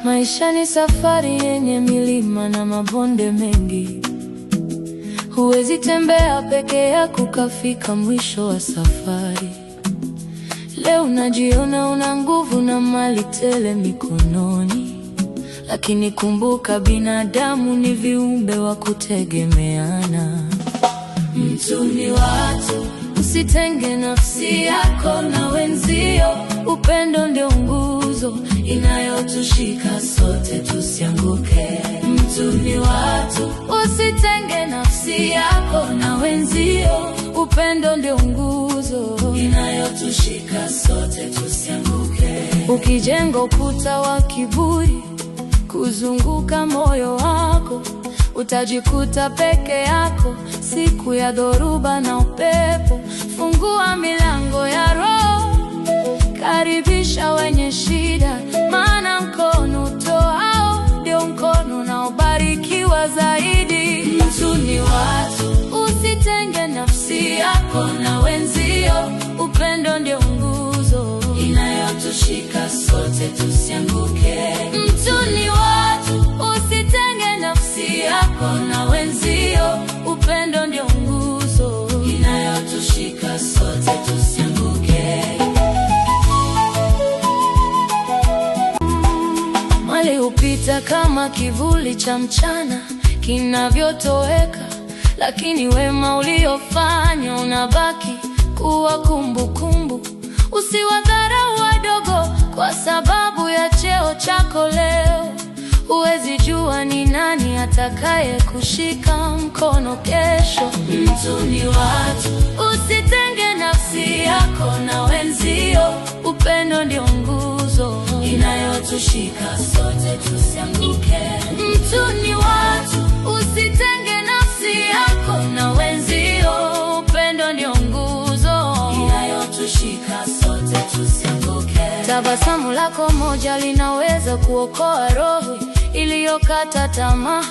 Maisha ni safari yenye milima na mabonde mengi. Huwezi tembea peke yako kafika mwisho wa safari. Leo unajiona una nguvu na mali tele mikononi, lakini kumbuka binadamu ni viumbe wa kutegemeana. Mtu ni watu, usitenge nafsi yako na wenzio. Upendo ndio nguzo inayotushika sote tusianguke. Mtu ni watu, usitenge nafsi yako na wenzio. Upendo ndio nguzo inayotushika sote tusianguke. Ukijenga ukuta wa kiburi kuzunguka moyo wako, utajikuta peke yako siku ya dhoruba na upepo. Fungua milango ya roho, karibisha wenye shida, maana mkono utoao ndio mkono unaobarikiwa zaidi. Mtu ni watu, usitenge nafsi yako na wenzio. Upendo ndio nguzo inayotushika sote tusianguke. Mtu ni watu, usitenge nafsi yako na wenzio. Upendo ndio nguzo inayotushika sote tusianguke. Mali hupita kama kivuli cha mchana kinavyotoweka, lakini wema uliofanya unabaki kuwa kumbukumbu. Usiwadharau wadogo kwa sababu ya cheo chako leo. Huwezi jua ni nani atakaye kushika mkono kesho. Mtu ni watu, usitenge nafsi yako na wenzio. Upendo ndio nguzo inayotushika sote tusianguke. Mtu ni watu, usitenge nafsi yako na wenzio. Upendo ndio nguzo inayotushika sote tusianguke. Tabasamu lako moja linaweza kuokoa roho iliyokata tamaa.